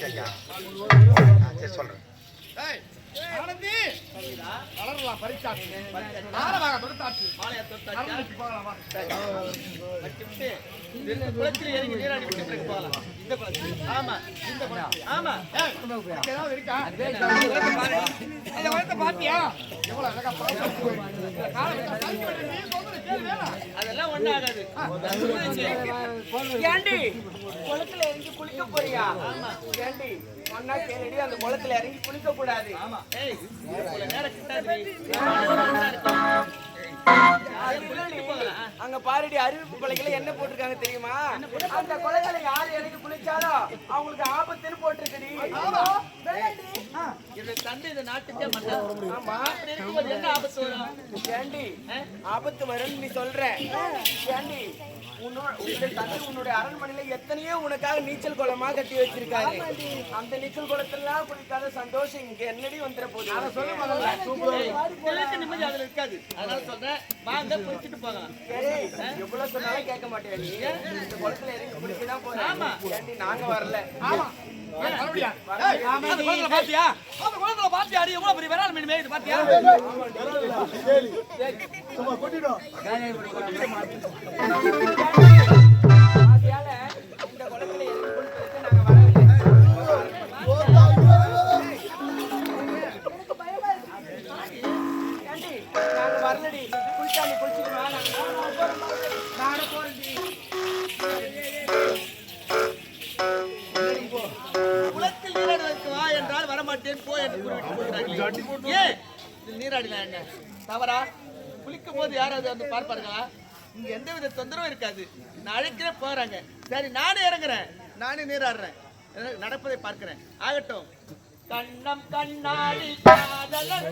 ஐயா. சரி சொல்றேன். ஆனந்தி வளரலாம் பரிச்சாச்சு மாலமாக தொடுத்தாச்சு மாலையா தொட்டாச்சா அருளுக்கு போகலாம் வா. வச்சுட்டு இந்த குளத்தில் இறங்கி நீராடி விட்டு பிறகு போகலாம். இந்த குளத்தில் ஆமா இந்த குளத்தில் ஆமா இங்க ஏதாவது இருக்கா அந்த வளத்தை பாத்தியா எவ்வளவு அழகா பாத்து நீ சொல்றது கேள்வி வேணாம் அதெல்லாம் ஒண்ணு ஆகாது. ஏண்டி குளத்துல இறங்கி குளிக்க போறியா? ஆமா. ஏண்டி ஒன்னா கேளடி, அந்த குளத்துல இறங்கி குளிக்க கூடாது. ஆமா ஏய் இவ்வளவு நேரம் கிட்டாது அங்க பாருடி அறிவிப்பு பலகையில என்ன போட்டிருக்காங்க தெரியுமா? அந்த குளத்துல யாரு இறங்கி குளிச்சாலும் அவங்களுக்கு ஆபத்துன்னு போட்டிருக்குடி. இந்த தந்தை இந்த நாட்டுக்கே மன்னர். ஆமா. அப்படி இருக்கும்போது என்ன ஆபத்து வரும்? ஏண்டி ஆபத்து வரும்னு நீ சொல்ற? ஏண்டி உன்னுடைய தந்தை உன்னுடைய அரண்மனையில எத்தனையோ உனக்காக நீச்சல் குளமா கட்டி வச்சிருக்காரு. அந்த நீச்சல் குளத்தெல்லாம் குளிக்காத சந்தோஷம் இங்க என்னடி வந்துட போகுது? அத சொல்ல முதல்ல நிம்மதி அதுல இருக்காது. அதனால சொல்றேன் வாங்க குளிச்சுட்டு போகலாம். எவ்வளவு சொன்னாலும் கேட்க மாட்டேன். நீ இந்த குளத்துல இறங்கி குளிக்கதான் போறேன். ஆமா. ஏண்டி நாங்க வரல. ஆமா மறுபடியா அந்த குளத்துல பாத்தியா அந்த குளத்துல பாத்தியா அடி எவ்வளவு பெரிய விரால் மீன் மேயுது பாத்தியா சும்மா கொட்டிடும் ஆகையால இந்த குளத்துல இறங்கி குளிக்கிறதுக்கு நாங்க வரவில்லை. ஏண்டி நாங்க வரலடி. குளிச்சா நீ குளிச்சுட்டு வா. நாங்க போறேன்டி. குளத்தில் நீராடுவதற்கு வா என்றால் வரமாட்டேன் போ என்று கூறிவிட்டு போகிறார்கள். ஏன் இது நீராடலாம் என்ன தவறா? குளிக்கும் போது யாராவது வந்து பார்ப்பார்களா? இங்க எந்த வித தொந்தரவும் இருக்காது. நான் அழைக்கிறேன் போறாங்க. சரி நானே இறங்குறேன், நானே நீராடுறேன், நடப்பதை பார்க்கிறேன். ஆகட்டும். கண்ணம் கண்ணாடி காதலன்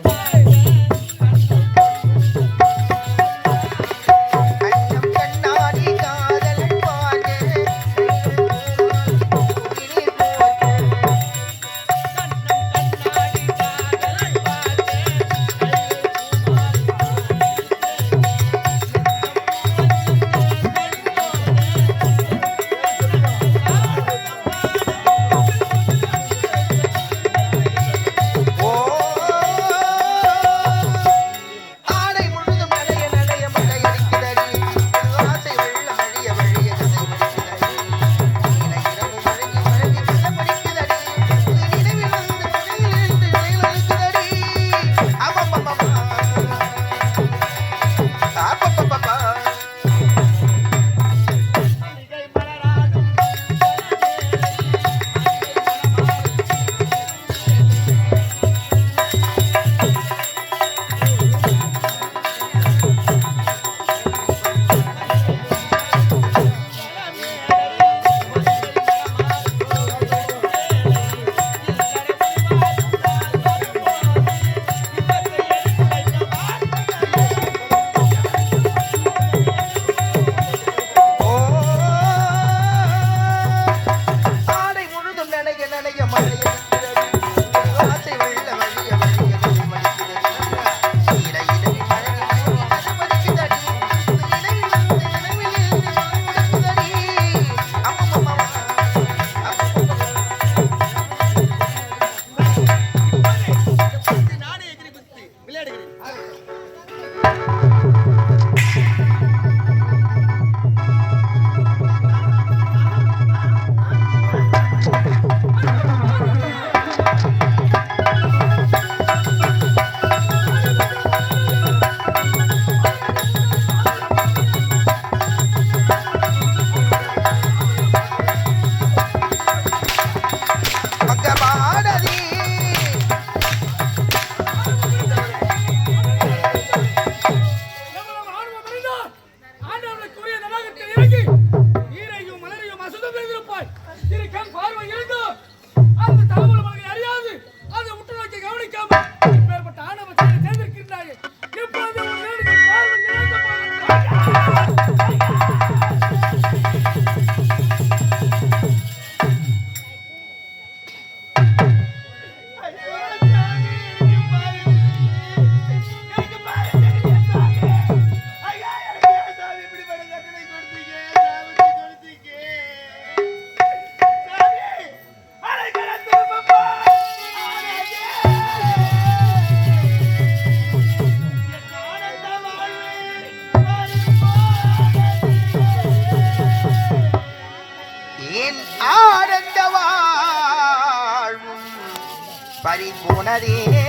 போனதே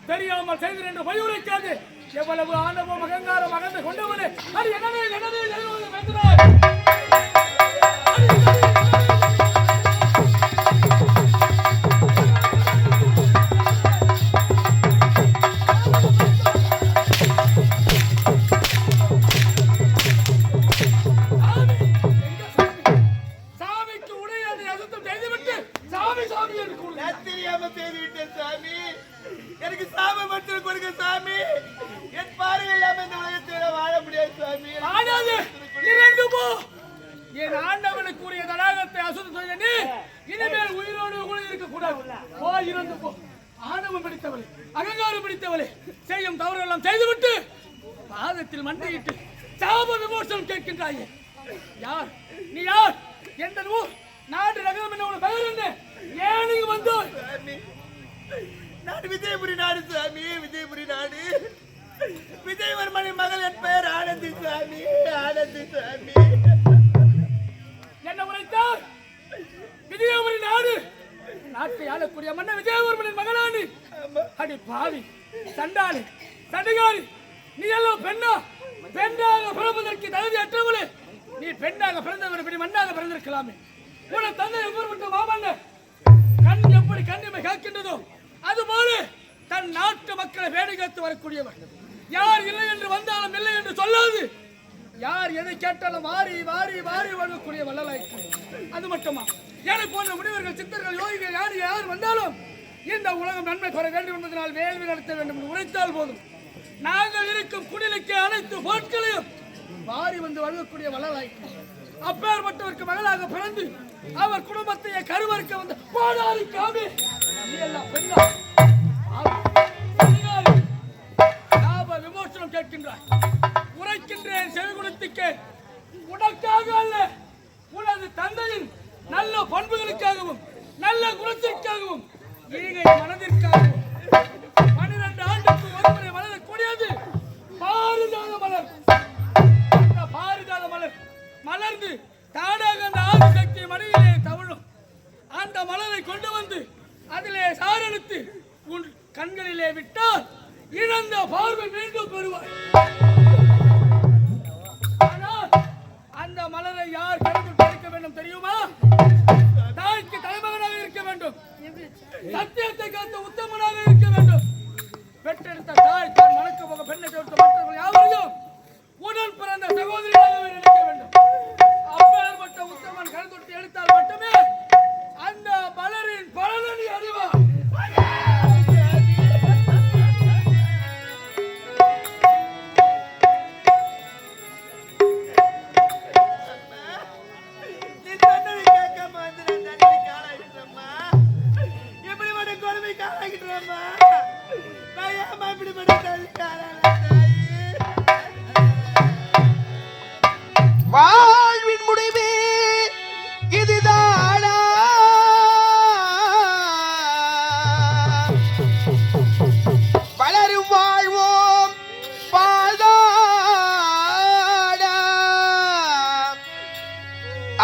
தெரியாமல் செய்தேன் என்று பொய் உரைக்காது. எவ்வளவு ஆணவம் அகங்காரம் அகந்து கொண்டவனே, அது என்னது என்னது சாமிக்கு உடையதை அசுத்தம் செய்துவிட்டு சாமி சாமி என்று தெரியாம செய்துவிட்டேன் சாமி. எனக்கு சாமி மட்டும் கொடுங்க சாமி. என் பார்வை இல்லாம இந்த உலகத்தில வாழ முடியாது சாமி. ஆடாது இறந்து போ. என் ஆண்டவனுக்கு உரிய தடாகத்தை அசுத்தம் செய்த நீ இனிமேல் உயிரோடு கூட இருக்க கூடாது. போ, இறந்து போ. ஆணவம் பிடித்தவளே, அகங்காரம் பிடித்தவளே, செய்யும் தவறெல்லாம் செய்துவிட்டு பாதத்தில் மண்டியிட்டு சாப விமோசனம் கேட்கின்றாயே. யார் நீ? யார்? எந்த ஊர், நாடு, நகரம் என்ன, உன் பெயர் என்ன? ஏன் நீங்க வந்தோம்? நாடு விஜயபுரி நாடு சாமி. விஜயபுரி நாடு. விஜயவர்மனின் மகள். என் பெயர் ஆனந்தி சாமி. ஆனந்தி சாமி. என்ன உரைத்தார்? விஜயபுரி நாடு. நாட்டை ஆளக்கூடிய மன்னர் விஜயவர்மனின் மகளானி. அடி பாவி, சண்டாளி, சண்டிகாரி, நீ எல்லாம் பெண்ணா? பெண்ணாக பிறப்பதற்கு தகுதி அற்றவளே. நீ பெண்ணாக பிறந்தவர் இப்படி மண்ணாக பிறந்திருக்கலாமே. உன தந்தை ஊர்விட்ட மாமன்னர் கண் எப்படி கண்ணிமை காக்கின்றதோ அதுபோல தன் நாட்டு மக்களை வேடிக்கைத்து வரக்கூடியவர். யார் இல்லை என்று வந்தாலும் இல்லை என்று சொல்லாது, யார் எதை கேட்டாலும் வாரி வாரி வாரி வழங்கக்கூடிய வள்ளலாய்க்கு. அது மட்டுமா, எனக்கு போன்ற முனிவர்கள், சித்தர்கள், யோகிகள் யார் யார் வந்தாலும் இந்த உலகம் நன்மை பெற வேண்டும் என்பதனால் வேள்வி நடத்த வேண்டும் என்று உரைத்தால் போதும், நாங்கள் இருக்கும் குடிலுக்கு அனைத்து பொருட்களையும் வாரி வந்து வழங்கக்கூடிய வள்ளலாய்க்கு. அப்பேற்பட்டவருக்கு மகளாக பிறந்து அவர் குடும்பத்தையே கருவறுக்க வந்த பாடாரி காமி எல்லாம் பெண்ணா? விமோசனம் கேட்கின்றாய். உரைக்கின்றேன், செவி கொடுத்துக்கே. உனக்காக அல்ல, உனது தந்தையின் நல்ல பண்புகளுக்காகவும் நல்ல குணத்திற்காகவும் ஈகை மனதிற்காகவும் 12 ஆண்டுக்கு ஒருமுறை மலரக்கூடியது பாரிஜாத மலர். அந்த பாரிஜாத மலர் மலர்ந்து தானாக அந்த ஆதிசக்தி மடியிலே தவழும். அந்த மலரை கொண்டு வந்து அதிலே சாரெடுத்து உன் கண்களிலே விட்டால் இழந்த பார்வை மீண்டும் பெறுவாய். ஆனால் அந்த மலரை யார் கடந்து எடுக்க வேண்டும் தெரியுமா? தாய்க்கு தலைமகனாக இருக்க வேண்டும், சத்தியத்தை காத்த உத்தமனாக இருக்க வேண்டும். பெற்றெடுத்த தாய் தான் மணக்க போக பெண்ணை தவிர்த்த மற்றவர்கள் யாவரையும் உடன் பிறந்த சகோதரியாக இருக்க வேண்டும். அப்பேற்பட்ட உத்தமன் கண் தொட்டு எடுத்தால் மட்டுமே அந்த மலரின் பலனை அறிவார். வாழ்வின் முடிவே இதுதானா? வளரும் வாழ்வோம் பாதாடா.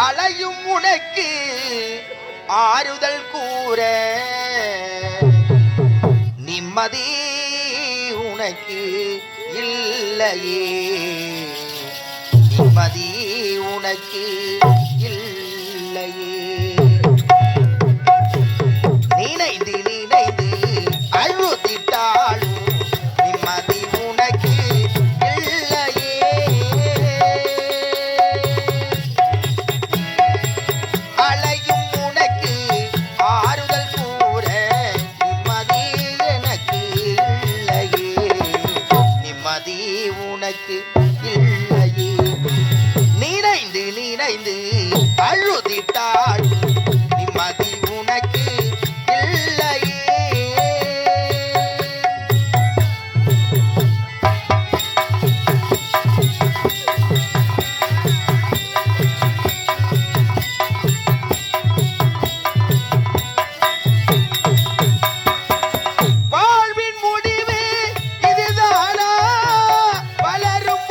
அலையும் உனக்கு ஆறுதல் கூற நிம்மதி உனக்கு இல்லையே. நிம்மதி உனக்கு இல்லையே. நினைந்து நினைந்து அழுத்திட்டாலும் நிம்மதி உனக்கு இல்லையே. அலையும் உனக்கு ஆறுதல் கூற நிம்மதி எனக்கு இல்லையே. நிம்மதி உனக்கு இல்லையே. நினைந்து நினைந்து அழுதிட்டாள் நிம்மதி உனக்கு இல்லையே. வாழ்வின் முடிவு இதுதானா? வளரும்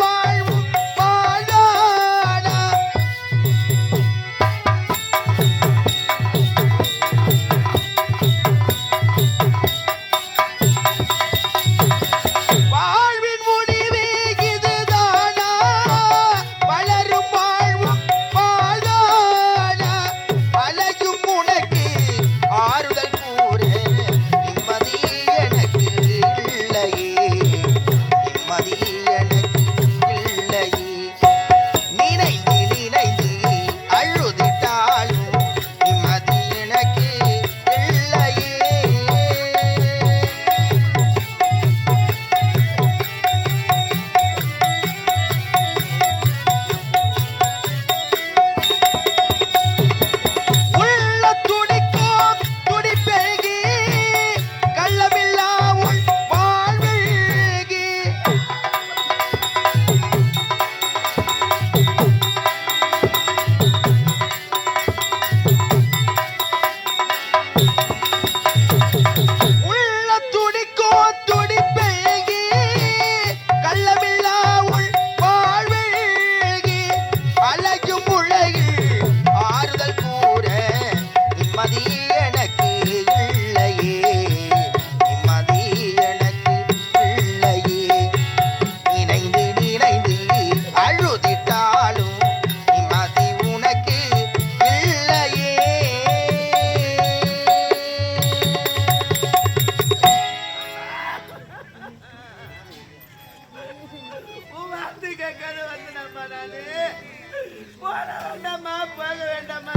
உன் வார்த்தை கேட்காத வந்து நம்ம நானு போக வேண்டாமா போக வேண்டாமா